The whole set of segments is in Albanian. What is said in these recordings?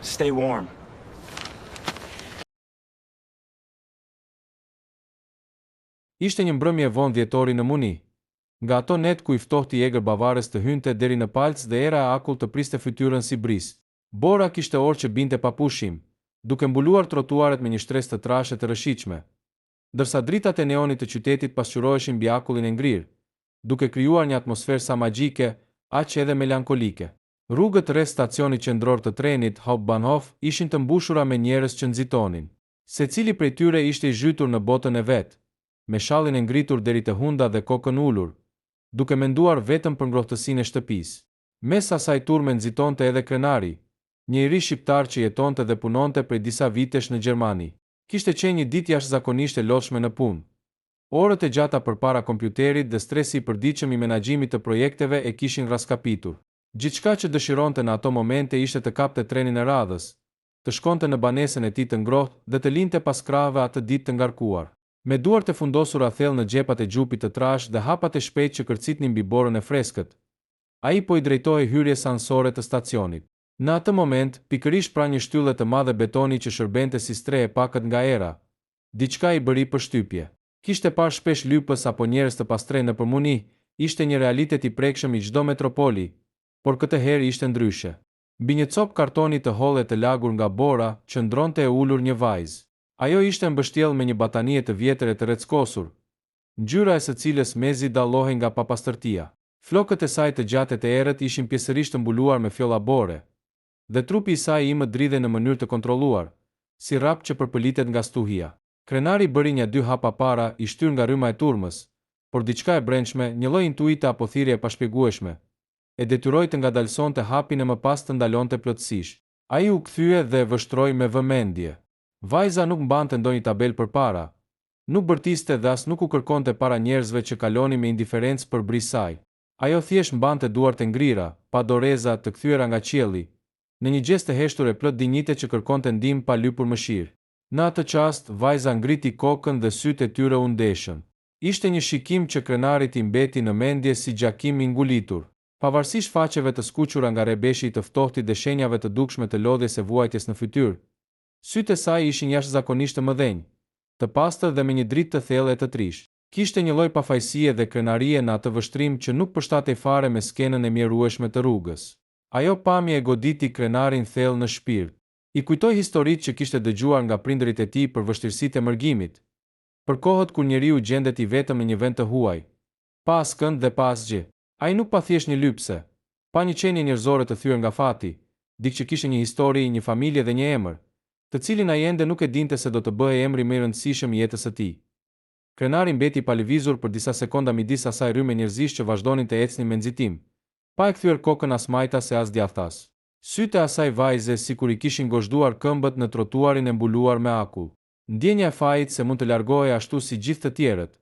Stay warm. Ishte një mbrëmje vonë dhjetori në Muni. Nga ato net ku i ftohti i egër bavares të hynte deri në palc dhe era e akull të priste fytyrën si bris. Bora kishte orë që binte pa pushim, duke mbuluar trotuaret me një shtresë të trashë të rëshiqme, ndërsa dritat e neonit të qytetit pasqyroheshin mbi akullin e ngrirë, duke krijuar një atmosferë sa magjike, aq edhe melankolike. Rrugët rreth stacionit qendror të trenit Hauptbahnhof ishin të mbushura me njerëz që nxitonin. Secili prej tyre ishte i zhytur në botën e vet, me shallin e ngritur deri te hunda dhe kokën ulur, duke menduar vetëm për ngrohtësinë e shtëpisë. Mes asaj turme nxitonte edhe krenari, një i ri shqiptar që jetonte dhe punonte prej disa vitesh në Gjermani. Kishte qenë një ditë jashtëzakonisht e lodhshme në punë. Orët e gjata përpara kompjuterit dhe stresi i përditshëm i menaxhimit të projekteve e kishin raskapitur. Gjithçka që dëshironte në ato momente ishte të kapte trenin e radhës, të shkonte në banesën e tij të ngrohtë dhe të linte pas krahave atë ditë të ngarkuar. Me duart e fundosura thellë në xhepat e xhupit të trashë dhe hapat e shpejtë që kërcitnin mbi borën e freskët, ai po i drejtohej hyrjes ansore të stacionit. Në atë moment, pikërisht pranë një shtylle të madhe betoni që shërbente si stre e pakët nga era, diçka i bëri përshtypje. Kishte parë shpesh lypës apo njerëz të pastrej nëpër Muni, ishte një realitet i prekshëm i çdo metropoli, por këtë herë ishte ndryshe. Mbi një copë kartoni të hollë të lagur nga bora, qëndronte e ulur një vajzë. Ajo ishte mbështjellë me një batanie të vjetër e të reckosur, ngjyra e së cilës mezi dallohej nga papastërtia. Flokët e saj të gjatë të errët ishin pjesërisht të mbuluar me fjolla bore, dhe trupi i saj i më dridhe në mënyrë të kontrolluar, si rrap që përpëlitet nga stuhia. Krenari bëri një dy hapa para, i shtyr nga rryma e turmës, por diçka e brendshme, një lloj intuite apo thirrje e pashpjegueshme, e detyroi të ngadalsonte hapin e më pas të ndalonte plotësisht. Ai u kthye dhe vështroi me vëmendje. Vajza nuk mbante ndonjë tabel përpara, nuk bërtiste dhe as nuk u kërkonte para njerëzve që kalonin me indiferencë për brisaj. Ajo thjesht mbante duart e ngrira, pa doreza të kthyera nga qielli, në një gjest të heshtur e plot dinjite që kërkonte ndihmë pa lypur mëshirë. Në atë çast, vajza ngriti kokën dhe sytë e tyre u ndeshën. Ishte një shikim që krenarit i mbeti në mendje si gjakim i ngulitur. Pavarësisht faqeve të skuqura nga rebeshi i të ftohtit dhe shenjave të dukshme të lodhjes së vuajtjes në fytyrë, sytë e saj ishin jashtëzakonisht të mëdhenj, të pastër dhe me një dritë të thellë e të trishtë. Kishte një lloj pafajësie dhe krenarie në atë vështrim që nuk përshtatej fare me skenën e mjerueshme të rrugës. Ajo pamje e goditi krenarin thellë në shpirt. I kujtoi historitë që kishte dëgjuar nga prindërit e tij për vështirësitë e mërgimit, për kohët kur njeriu gjendet i vetëm në një vend të huaj, pa askënd dhe pa asgjë. Ai nuk pa thjesht një lypse, pa një qenie njerëzore të thyer nga fati, dikë që kishte një histori, një familje dhe një emër, të cilin ai ende nuk e dinte se do të bëhej emri më i rëndësishëm i jetës së tij. Krenari mbeti pa lëvizur për disa sekonda midis asaj rrymë njerëzish që vazhdonin të ecnin me nxitim, pa e kthyer kokën as majtas e as djathtas. Sytë e asaj vajze sikur i kishin gozhduar këmbët në trotuarin e mbuluar me akull. Ndjenja e fajit se mund të largohej ashtu si gjithë të tjerët,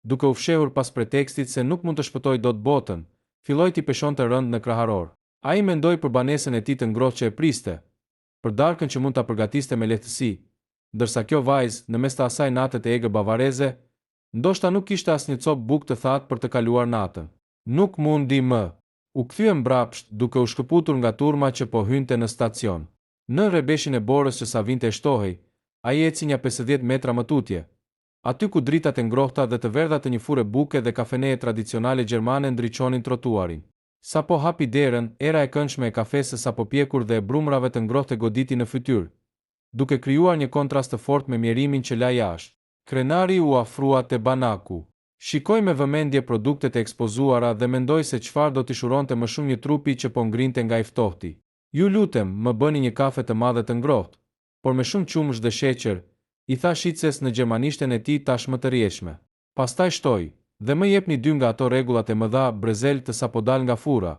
duke u fshehur pas pretekstit se nuk mund të shpëtojë dot botën, filloi t'i peshonte rënd në kraharor. Ai mendoi për banesën e tij të ngrohtë që e priste, për darkën që mund ta përgatiste me lehtësi, ndërsa kjo vajzë, në mes të asaj nate të egër bavareze, ndoshta nuk kishte asnjë copë bukë të thatë për të kaluar natën. Nuk mundi më. U kthye mbrapsht duke u shkëputur nga turma që po hynte në stacion. Në rrebeshin e borës që sa vinte e shtohej, ai eci një 50 metra më tutje, aty ku dritat e ngrohta dhe të verdha të një fure buke dhe kafeneje tradicionale gjermane ndriçonin trotuarin. Sa po hapi derën, era e këndshme e kafesës apo pjekur dhe e brumrave të ngrohtë goditi në fytyrë, duke krijuar një kontrast të fortë me mjerimin që la jashtë. Krenari u afrua te banaku. Shikoi me vëmendje produktet e ekspozuara dhe mendoi se çfarë do t'i shuronte më shumë një trupi që po ngrinte nga i ftohti. Ju lutem, më bëni një kafe të madhe të ngrohtë, por me shumë qumësh dhe sheqer, i tha shitses në gjermanishten e tij tash më të rrjedhshme. Pastaj shtoi, dhe më jepni 2 nga ato rregullat e mëdha brezel të sapo dal nga fura,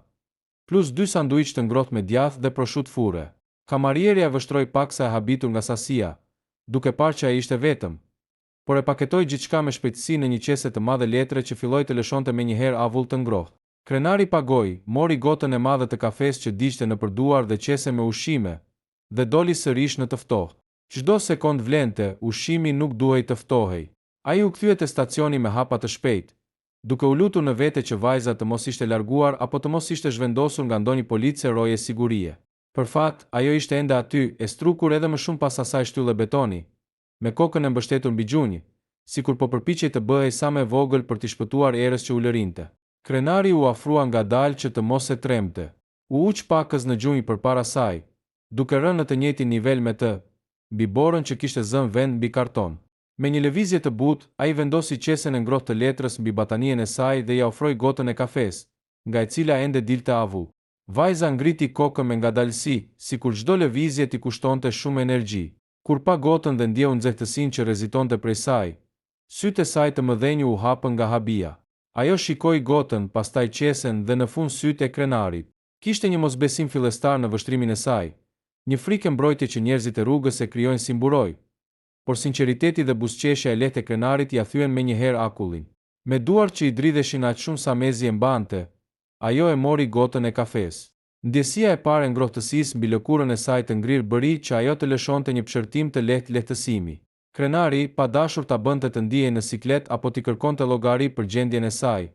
plus 2 sanduiç të ngrohtë me djathë dhe proshut fure. Kamarieria vështroi paksa e habitur nga sasia, duke parë që ai ishte vetëm, por e paketoi gjithçka me shpejtësi në një qese të madhe letre që filloi të lëshonte menjëherë avull të ngrohtë. Krenari pagoi, mori gotën e madhe të kafes që diqte në përduar dhe qese me ushqime, dhe doli sërish në të ftohtë. Çdo sekond vlente, ushqimi nuk duhej të ftohej. Ai u kthye te stacioni me hapa të shpejtë, duke u lutur në vete që vajza të mos ishte larguar apo të mos ishte zhvendosur nga ndonjë policë roje sigurie. Për fat, ajo ishte ende aty, e strukur edhe më shumë pas asaj shtylle betoni, me kokën e mbështetur mbi gjunjë, sikur po përpiqej të bëhej sa më vogël për t'i shpëtuar erës që u lërinte. Krenari u afrua ngadalë që të mos e tremte. U uq pakës në gjunjë përpara saj, duke rënë në të njëjtin nivel me të, mbi borën që kishte zënë vend mbi karton. Me një lëvizje të butë, ai vendosi qesen e ngrohtë të letrës mbi batanien e saj dhe ja ofroi gotën e kafes, nga e cila ende dilte avu. Vajza ngriti kokën me ngadalësi, sikur çdo lëvizje t'i kushtonte shumë energji. Kur pa gotën dhe ndjeu nxehtësinë që rrezitonte prej saj, sytë e saj të mëdhenj u hapën nga habia. Ajo shikoi gotën, pastaj qesen dhe në fund sytë e krenarit. Kishte një mosbesim fillestar në vështrimin e saj, një frikë mbrojtje që njerëzit e rrugës e krijojnë si mburoj, por sinqeriteti dhe buzëqeshja e lehtë e krenarit ja thyen menjëherë akullin. Me duart që i dridheshin aq shumë sa mezi e mbante, ajo e mori gotën e kafes. Ndjesia e parë e ngrohtësisë mbi lëkurën e saj të ngrirë bëri që ajo të lëshonte një pëshërtim të lehtë lehtësimi. Krenari, pa dashur ta bënte të ndihej në siklet apo t'i kërkonte llogari për gjendjen e saj,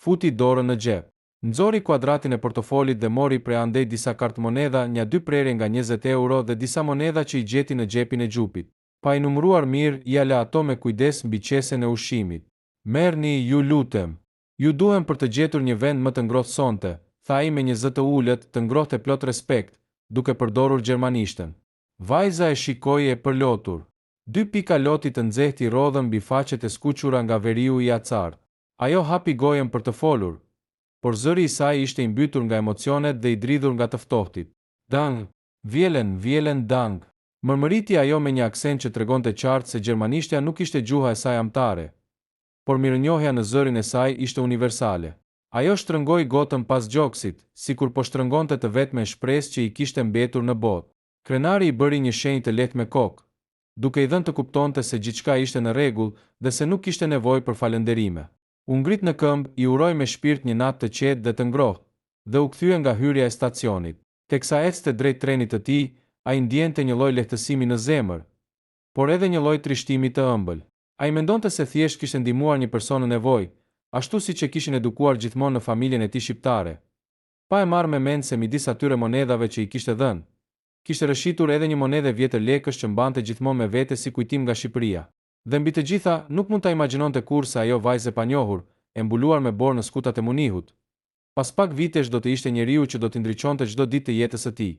futi dorën në xhep. Nxori kuadratin e portofolit dhe mori prej andej disa kartmonedha, një dy prerje nga 20 euro dhe disa monedha që i gjeti në xhepin e xhupit. Pa i numëruar mirë, ja la ato me kujdes mbi qesen e ushqimit. Merrni, ju lutem. Ju duhem për të gjetur një vend më të ngrohtë sonte, tha ai me një zë të ulët, të ngrohtë e plot respekt, duke përdorur gjermanishten. Vajza e shikoi e përlotur. 2 pika loti të nxehtë rodhën mbi faqet e skuqura nga veriu i acar. Ajo hapi gojën për të folur, por zëri i saj ishte i mbytur nga emocionet dhe i dridhur nga të ftohtit. Dang, vjelen dang. Mërmëriti ajo me një aksen që tregonte qartë se gjermanishtja nuk ishte gjuha e saj amtare, por mirënjohja në zërin e saj ishte universale. Ajo shtrëngoi gotën pas gjoksit, sikur po shtrëngonte të vetmen shpresë që i kishte mbetur në botë. Krenari i bëri një shenjë të lehtë me kokë, duke i dhënë të kuptonte se gjithçka ishte në rregull dhe se nuk kishte nevojë për falënderime. U ngrit në këmbë, i uroi me shpirt një natë të qetë dhe të ngrohtë, dhe u kthye nga hyrja e stacionit. Teksa ecte drejt trenit të tij, ai ndjente një lloj lehtësimi në zemër, por edhe një lloj trishtimi të ëmbël. Ai mendonte se thjesht kishte ndihmuar një person në nevojë, ashtu siç e kishin edukuar gjithmonë në familjen e tij shqiptare. Pa e marrë me mend se midis atyre monedhave që i kishte dhënë, kishte rëshitur edhe një monedhe vjetër lekësh që mbante gjithmonë me vete si kujtim nga Shqipëria. Dhe mbi të gjitha, nuk mund ta imagjinonte kurrë se ajo vajzë e panjohur, e mbuluar me borë në skutat e Munihut, pas pak vitesh do të ishte njeriu që do t'i ndriçonte çdo ditë të jetës së tij.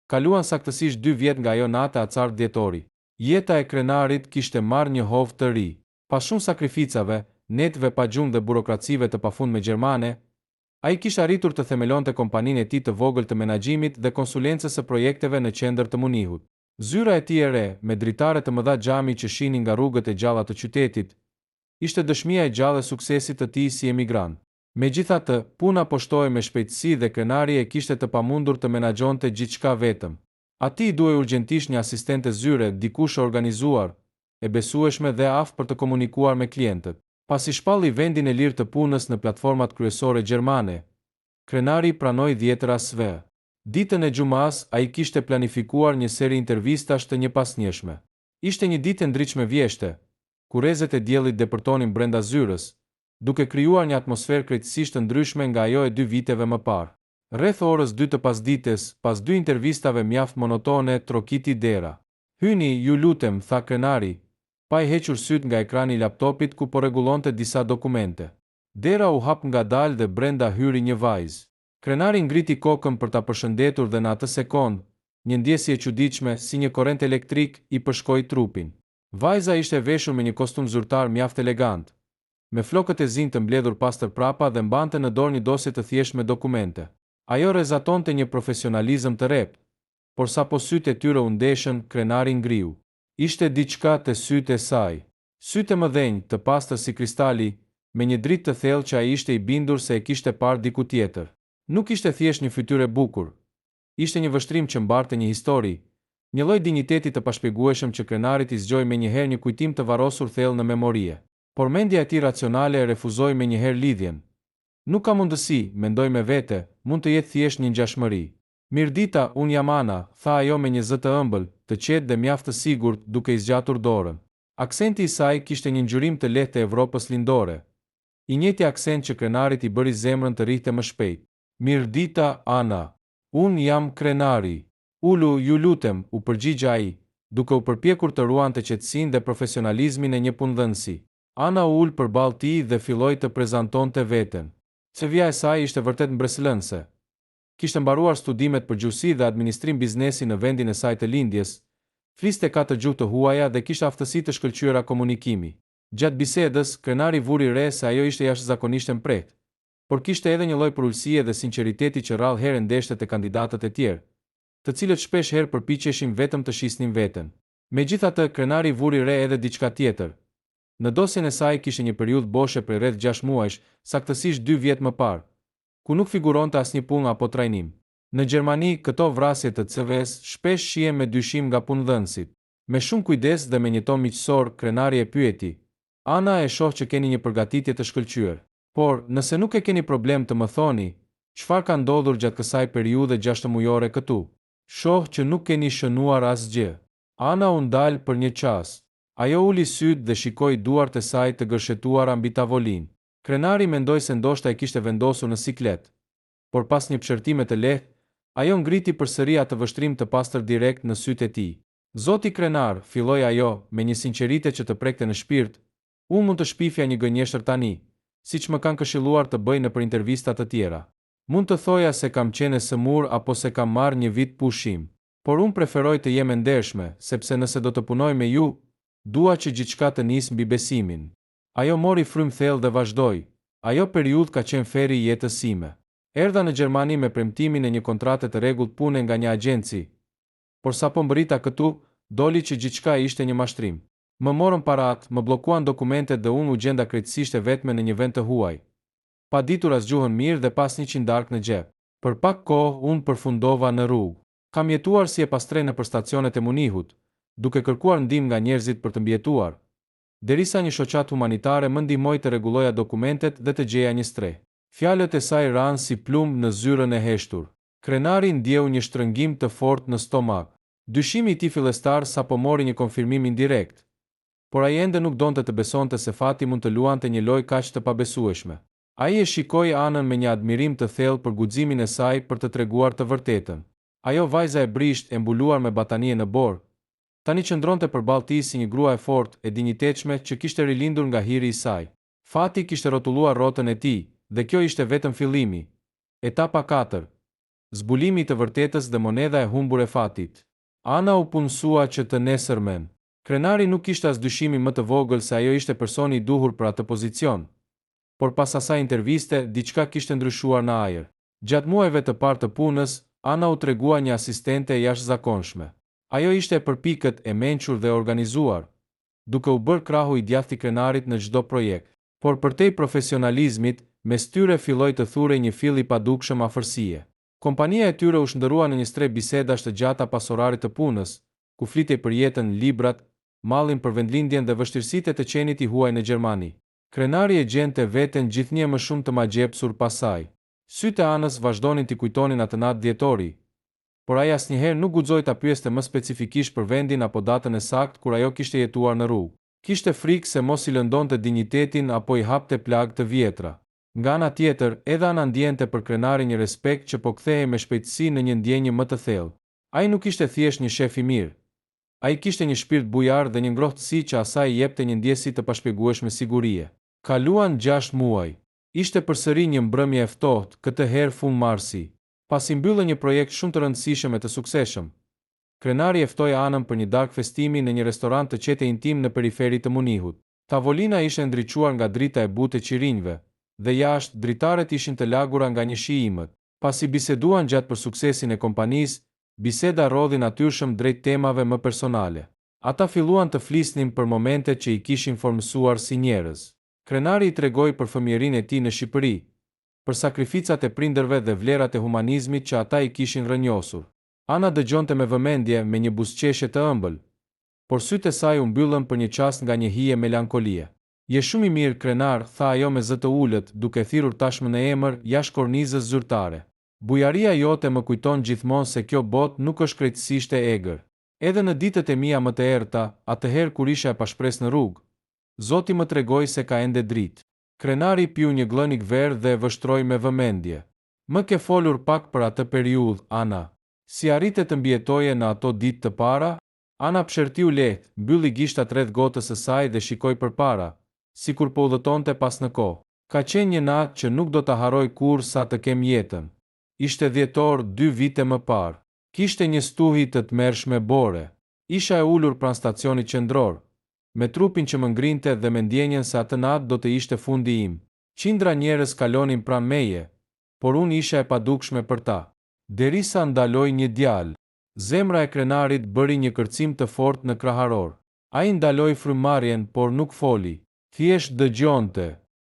Kaluan saktësisht 2 vjet nga ajo natë acar dhjetori. Jeta e krenarit kishte marrë një hovë të ri. Pas shumë sakrificave, netëve pa gjumë dhe burokracive të pafund me gjermane, ai kishte arritur të themelonte kompaninë e tij të vogël të menaxhimit dhe konsulencës së projekteve në qendër të Munihut. Zyra e tij e re, me dritare të mëdha xhami që shihnin nga rrugët e gjalla të qytetit, ishte dëshmia e gjallë e suksesit të tij si emigrant. Megjithatë, puna po shtoi me shpejtësi dhe krenari e kishte të pamundur të menaxhonte gjithçka vetëm. Atij i duhej urgjentisht një asistente zyre, dikush e organizuar, e besueshme dhe aftë për të komunikuar me klientët. Pasi shpalli vendin e lirë të punës në platformat kryesore gjermane, krenari pranoi 10 SV. Ditën e xumas, ai kishte planifikuar një seri intervistash të njëpasnjëshme. Ishte një ditë e ndritshme vjeshte, ku rrezet e diellit depërtonin brenda zyrës, duke krijuar një atmosferë krejtësisht të ndryshme nga ajo e 2 viteve më parë. Rreth orës 2 të pasdites, pas 2 intervistave mjaft monotone, trokiti dera. Hyni, ju lutem, tha krenari, pa i hequr syt nga ekrani i laptopit ku po rregullonte disa dokumente. Dera u hap ngadalë dhe brenda hyri një vajzë. Krenari ngriti kokën për ta përshëndetur dhe në atë sekond, një ndjesje e çuditshme si një korrent elektrik i përshkoi trupin. Vajza ishte veshur me një kostum zyrtar mjaft elegant, me flokët e zinj të mbledhur pastër prapa dhe mbante në dorë një dosje të thjeshtë me dokumente. Ajo rezatonte një profesionalizëm të rreptë, por sapo sytë e tyre u ndeshën, krenari ngriu. Ishte diçka te sytë e saj. Sytë e mëdhenj, të pastër si kristali, me një dritë të thellë që ai ishte i bindur se e kishte parë diku tjetër. Nuk ishte thjesht një fytyrë e bukur. Ishte një vështrim që mbarte një histori, një lloj dinjiteti të pashpjegueshëm që krenarit i zgjoi menjëherë një kujtim të varrosur thellë në memorie. Por mendja e tij racionale e refuzoi menjëherë lidhjen. Nuk ka mundësi, mendoi me vete, mund të jetë thjesht një ngjashmëri. Mirdita, unë jam Ana, tha ajo me një zë të ëmbël, të qetë dhe mjaft të sigurt, duke i zgjatur dorën. Aksenti i saj kishte një ngjyrim të lehtë të Evropës lindore. I njëjti aksent që krenarit i bëri zemrën të rrihte më shpejt. Mirdita, Ana. Unë jam krenari. Ulu, ju lutem, u përgjigja ai, duke u përpjekur të ruante qetësinë dhe profesionalizmin e një punëdhënësi. Ana u ul përballë tij dhe filloi të prezantonte veten. CV-ja e saj ishte vërtet mbreslënëse. Kishte mbaruar studimet për gjuhësi dhe administrim biznesi në vendin e saj të lindjes, fliste 4 gjuhë të huaja dhe kishte aftësi të shkëlqyera komunikimi. Gjatë bisedës, krenari vuri re se ajo ishte jashtëzakonisht e mprehtë, por kishte edhe një lloj përulësie dhe sinqeriteti që rrallë herë ndeshte te kandidatët e tjerë, të cilët shpesh herë përpiqeshin vetëm të shisnin veten. Megjithatë, krenari vuri re edhe diçka tjetër. Në dosjen e saj kishte një periudhë boshe për rreth 6 muajsh, saktësisht 2 vjet më parë, ku nuk figuronte asnjë punë apo trajnim. Në Gjermani, këto vrasje të CV-s shpesh shihen me dyshim nga punëdhënësit. Me shumë kujdes dhe me një ton miqësor, krenari e pyeti: "Ana, e shoh që keni një përgatitje të shkëlqyer. Por, nëse nuk e keni problem të më thoni, çfarë ka ndodhur gjatë kësaj periudhe 6 mujore këtu? Shoh që nuk keni shënuar asgjë." Ana u ndal për një çast. Ajo uli syt dhe shikoi duart e saj të gërshetuara mbi tavolinë. Krenari mendoi se ndoshta e kishte vendosur në siklet, por pas një pëshërtime të lehtë, ajo ngriti përsëri atë vështrim të pastër direkt në sytë e tij. "Zoti krenar", filloi ajo me një sinqeritet që të prekte në shpirt, "unë mund të shpifja një gënjeshtër tani, siç më kanë këshilluar të bëj nëpër intervista të tjera. Mund të thoja se kam qenë e sëmur apo se kam marrë një vit pushim, por unë preferoj të jem e ndershme, sepse nëse do të punoj me ju, dua që gjithçka të nisë mbi besimin." Ajo mori frymë thellë dhe vazhdoi: "Ajo periudhë ka qenë feri i jetës sime. Erdha në Gjermani me premtimin e një kontrate të rregullt pune nga një agjenci, por sapo mbërrita këtu, doli që gjithçka ishte një mashtrim. Më morën paratë, më bllokuan dokumentet dhe unë u gjenda krejtësisht e vetme në një vend të huaj, pa ditur as gjuhën mirë dhe pas 100 darkë në xhep. Për pak kohë unë përfundova në rrugë. Kam jetuar si e pastre nëpër stacionet e Munihut, duke kërkuar ndihmë nga njerëzit për të mbijetuar, derisa një shoqat humanitare më ndihmoi të rregulloja dokumentet dhe të gjeja një streh." Fjalët e saj ranë si plumë në zyrën e heshtur. Krenari ndjeu një shtrëngim të fortë në stomak. Dyshimi i tij fillestar sapo mori një konfirmim indirekt, por ai ende nuk donte të besonte se fati mund të luante një lojë kaq të pabesueshme. Ai e shikoi Anën me një admirim të thellë për guximin e saj për të treguar të vërtetën. Ajo vajza e brisht e mbuluar me batanie në borë, tani qëndronte përballë tij si një grua e fortë e dinjitetshme që kishte rilindur nga hiri i saj. Fati kishte rrotulluar rrotën e tij, dhe kjo ishte vetëm fillimi. Etapa 4. Zbulimi i të vërtetës dhe monedha e humbur e fatit. Ana u punësua që të nesërmen. Krenari nuk kishte as dyshimi më të vogël se ajo ishte personi i duhur për atë pozicion, por pas asaj interviste, diçka kishte ndryshuar në ajër. Gjatë muajve të parë të punës, Ana u tregua një asistente e jashtëzakonshme. Ajo ishte e përpikët, e mençur dhe organizuar, duke u bërë krahu i djathtë i krenarit në çdo projekt. Por përtej profesionalizmit, mes tyre filloi të thurej një fill i padukshëm afërsie. Kompania e tyre u shndërrua në një streh bisedash të gjata pas orarit të punës, ku flitej për jetën, librat, mallin për vendlindjen dhe vështirësitë të qenit i huaj në Gjermani. Krenari e gjente veten gjithnjë më shumë të magjepsur pas saj. Sytë e Anës vazhdonin t'i kujtonin atë natë dhjetori, por ai asnjëherë nuk guxoi ta pyeste më specifikisht për vendin apo datën e saktë kur ajo kishte jetuar në rrugë. Kishte frikë se mos i lëndonte dinjitetin apo i hapte plagë të vjetra. Nga ana tjetër, edhe Ana ndjente për krenarin një respekt që po kthehej me shpejtësi në një ndjenjë më të thellë. Ai nuk ishte thjesht një shef i mirë. Ai kishte një shpirt bujar dhe një ngrohtësi që asaj i jepte një ndjesi të pashpjegueshme sigurie. Kaluan 6 muaj. Ishte përsëri një mbrëmje e ftohtë, këtë herë fund marsi. Pasi mbyllën një projekt shumë të rëndësishëm e të suksesshëm, krenari e ftoi Anën për një darkë festimi në një restorant të qetë intim në periferi të Munihut. Tavolina ishte ndriçuar nga drita e butë e qirinjve, dhe jashtë dritarët ishin të lagura nga një shi i imët. Pasi biseduan gjatë për suksesin e kompanisë, biseda rodhi natyrshëm drejt temave më personale. Ata filluan të flisnin për momentet që i kishin formësuar si njerëz. Krenari i tregoi për fëmijërinë e tij në Shqipëri, për sakrificat e prindërve dhe vlerat e humanizmit që ata i kishin rrënjosur. Ana dëgjonte me vëmendje me një buzëqeshje të ëmbël, por sytë e saj u mbyllën për një çast nga një hije melankolie. "Je shumë i mirë, krenar", tha ajo me zë të ulët, duke thirrur tashmë në emër jashtë kornizës zyrtare. "Bujaria jote më kujton gjithmonë se kjo botë nuk është krejtësisht e egër. Edhe në ditët e mia më të errta, atëherë kur isha e pashpresë në rrugë, Zoti më tregoi se ka ende dritë. Krenari piu një glënik verë dhe e vështroi me vëmendje. Më ke folur pak për atë periudhë, Ana. Si arrite të mbjetoje në ato ditë të para? Ana pshërtiu lehtë, mbylli gishtat rreth gotës së saj dhe shikoi përpara, sikur po udhëtonte pas në kohë. Ka qenë një natë që nuk do ta harroj kurrë sa të kem jetën. Ishte dhjetor 2 vite më parë. Kishte një stuhi të tmerrshme bore. Isha e ulur pranë stacionit qendror, me trupin që më ngrinte dhe me ndjenjen se atë natë do të ishte fundi im. Qindra njerëz kalonin pranë meje, por unë isha e padukshme për ta. Derisa ndaloi një djalë. Zemra e krenarit bëri një kërcim të fortë në kraharor. Ai ndaloi frymëmarrjen, por nuk foli. Thjesht dëgjonte.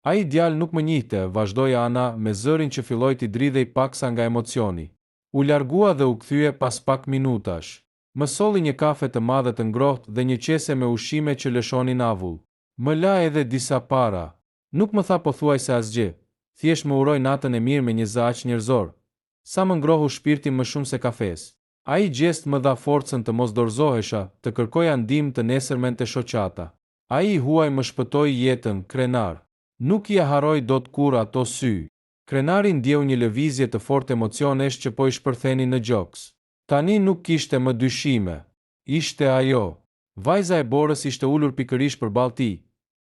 Ai djalë nuk më njihte, vazhdoi Ana me zërin që filloi t'i dridhej paksa nga emocioni. U largua dhe u kthye pas pak minutash. Më solli një kafe të madhe të ngrohtë dhe një qese me ushqime që lëshonin avull. Më la edhe disa para. Nuk më tha pothuajse asgjë. Thjesht më uroi natën e mirë me një zë aq njerëzor. Sa më ngrohu shpirti më shumë se kafes. Ai gjest më dha forcën të mos dorëzohesha, të kërkoja ndihmë të nesërmen të shoqata. Ai huaj më shpëtoi jetën, krenar. Nuk ja harroj dot kurrë ato sy. Krenari ndjeu një lëvizje të fortë emocionesh që po i shpërtheni në gjoks. Tani nuk kishte më dyshime. Ishte ajo. Vajza e borës ishte ulur pikërisht përballë tij,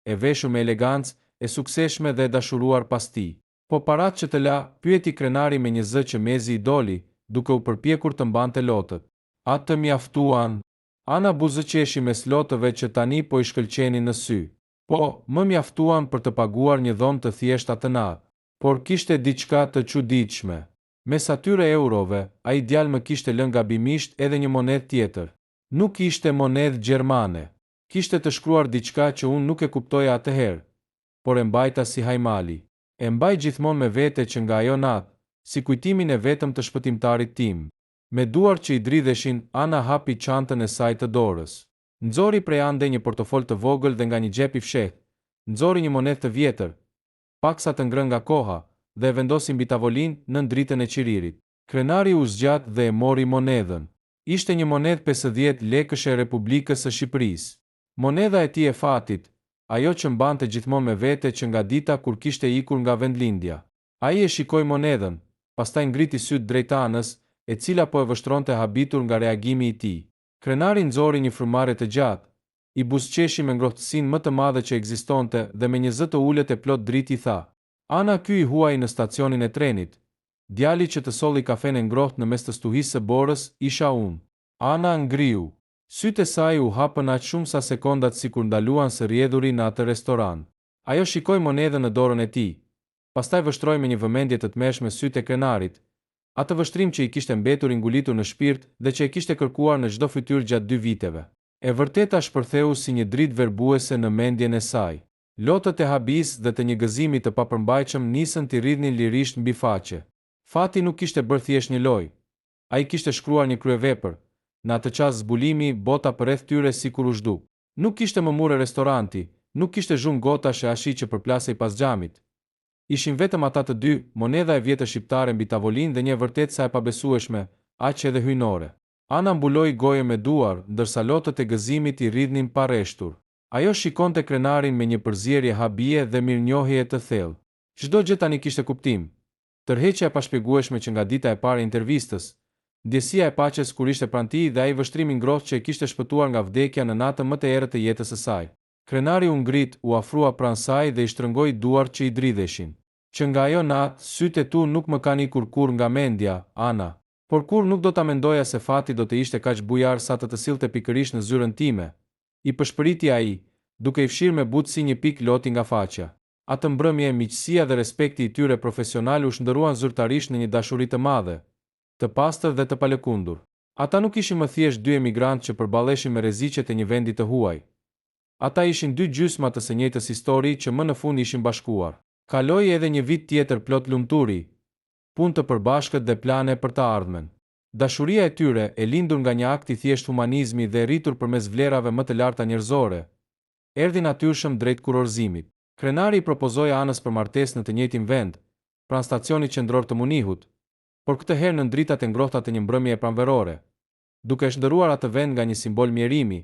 e veshur me elegancë, e suksesshme dhe e dashuruar pas tij. Po parat që të la, pyeti krenari me një zë që mezi i doli, duke u përpjekur të mbante lotët. A të mjaftuan? Ana buzëqeshi mes lotëve që tani po i shkëlqenin në sy. Po, më mjaftuan për të paguar një dhomë të thjeshtë atë natë. Por kishte diçka të çuditshme. Mes atyre eurove, ai djalë më kishte lënë gabimisht edhe një monedhë tjetër. Nuk ishte monedhë gjermane. Kishte të shkruar diçka që unë nuk e kuptoja atëherë, por e mbajta si hajmali. E mbaj gjithmonë me vete që nga ajo natë, si kujtimin e vetëm të shpëtimtarit tim. Me duar që i dridheshin, Ana hapi çantën e saj të dorës. Nxori prej ande një portofol të vogël dhe nga një xhep i fshehtë, nxori një monedhë të vjetër, paksa të ngrënë nga koha, dhe e vendosi mbi tavolinë nën dritën e qiririt. Krenari u zgjat dhe e mori monedhën. Ishte një monedhë 50 lekësh e Republikës së Shqipërisë. Monedha e tij e fatit, ajo që mbante gjithmonë me vete që nga dita kur kishte ikur nga vendlindja. Ai e shikoi monedhën, pastaj ngriti syt drejt Anës, e cila po e vështronte habitur nga reagimi i tij. Krenari nxori një frymëmarrje të gjatë, i buzëqeshi me ngrohtësinë më të madhe që ekzistonte dhe me një zë të ulët e plot driti tha: Ana, ky i huaj në stacionin e trenit. Djali që të solli kafen e ngrohtë në mes të stuhisë së borës, isha unë. Ana ngriu. Sytë e saj u hapën aq shumë sa sekondat sikur ndaluan së rrjedhuri në atë restoran. Ajo shikoi monedhën në dorën e tij. Pastaj vështroi me një vëmendje të tmerrshme sytë e krenarit. Atë vështrim që i kishte mbetur i ngulitur në shpirt dhe që e kishte kërkuar në çdo fytyrë gjatë 2 viteve. E vërteta shpërtheu si një dritë verbuese në mendjen e saj. Lotët e habis dhe të një gëzimi të papërmbajtshëm nisën t'i rridhnin lirisht mbi faqe. Fati nuk kishte bërë thjesht një lojë. Ai kishte shkruar një kryevepër. Në atë çast zbulimi bota përreth tyre sikur u zhduk. Nuk kishte më mure restoranti, nuk kishte zhumë gotash e ashi që përplasej pas xhamit. Ishin vetëm ata të dy, monedha e vjetër shqiptare mbi tavolinë dhe një vërtetë sa e pabesueshme, aq edhe hyjnore. Ana mbuloi gojën me duar, ndërsa lotët e gëzimit i rridhnin pa rreshtur. Ajo shikonte krenarin me një përzierje habie dhe mirënjohje të thellë. Çdo gjë tani kishte kuptim. Tërheqja e pashpjegueshme që nga dita e parë e intervistës, ndjesia e paqes kur ishte pranë tij dhe ai vështrimi i ngrohtë që e kishte shpëtuar nga vdekja në natën më të errët të jetës së saj. Krenari u ngrit, u afrua pranë saj dhe i shtrëngoi duart që i dridheshin. Që nga ajo natë, sytë e tu nuk më kanë ikur kurrë nga mendja, Ana. Por kur nuk do ta mendoja se fati do të ishte kaq bujar sa të sillte pikërisht në zyrën time. I përshpëriti ai, duke i fshirë me butësi një pikë loti nga faqja. Atë mbrëmje, miqësia dhe respekti i tyre profesional u shndëruan zyrtarisht në një dashuri të madhe, të pastër dhe të palëkundur. Ata nuk ishin më thjesht 2 emigrantë që përballeshin me rreziqet e një vendi të huaj. Ata ishin 2 gjysma të së njëjtës histori që më në fund ishin bashkuar. Kaloi edhe një vit tjetër plot lumturi, punë të përbashkët dhe plane për të ardhmen. Dashuria e tyre, e lindur nga një akt i thjesht humanizmi dhe rritur përmes vlerave më të larta njerëzore, erdhi natyrshëm drejt kurorëzimit. Krenari i propozoi Anës për martesë në të njëjtin vend, pranë stacionit qendror të Munihut, por këtë herë në dritat e ngrohta të një mbrëmje pranverore, duke shndëruar atë vend nga një simbol mjerimi,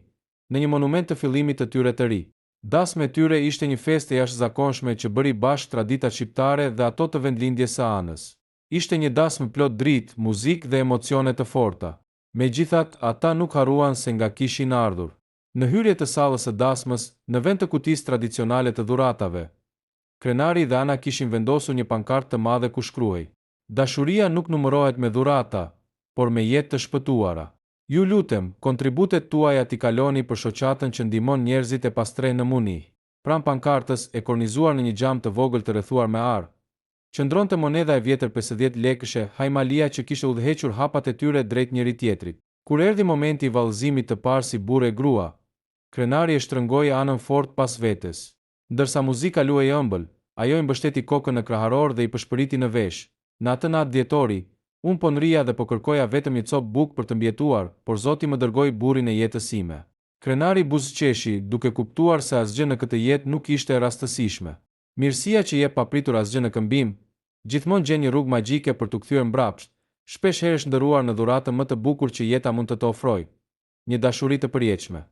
në një monument të fillimit të tyre të ri. Dasma e tyre ishte një festë e jashtëzakonshme që bëri bashkë traditat shqiptare dhe ato të vendlindjes së anës. Ishte një dasmë plot dritë, muzikë dhe emocione të forta. Megjithatë, ata nuk harruan se nga kishin ardhur. Në hyrje të sallës së dasmës, në vend të kutisë tradicionale të dhuratave, krenari dhe ana kishin vendosur një pankartë të madhe ku shkruhej: "Dashuria nuk numërohet me dhurata, por me jetë të shpëtuara. Ju lutem, kontributet tuaja t'i kaloni për shoqatën që ndihmon njerëzit e pastrej në muni." Pranë pankartës, e kornizuar në një xham të vogël të rrethuar me ar, qëndronte monedha e vjetër 50 lekëshe, hajmalia që kishte udhëhequr hapat e tyre drejt njëri tjetrit. Kur erdhi momenti i vallëzimit të parë si burrë e grua, krenari e shtrëngoi anën fort pas vetes. Ndërsa muzika luaj ëmbël, ajo i mbështeti kokën në kraharor dhe i përshpëriti në vesh. Në atë natë dhjetori, unë po nrija dhe po kërkoja vetëm një copë bukë për të mbjetuar, por Zoti më dërgoi burrin e jetës sime. Krenari buzëqeshi, duke kuptuar se asgjë në këtë jetë nuk ishte e rastësishme. Mirësia që jep papritur asgjë në këmbim, gjithmonë gjen një rrugë magjike për t'u kthyer mbrapsht, shpesh herë shndërruar në dhuratën më të bukur që jeta mund të të ofrojë, një dashuri të përjetshme.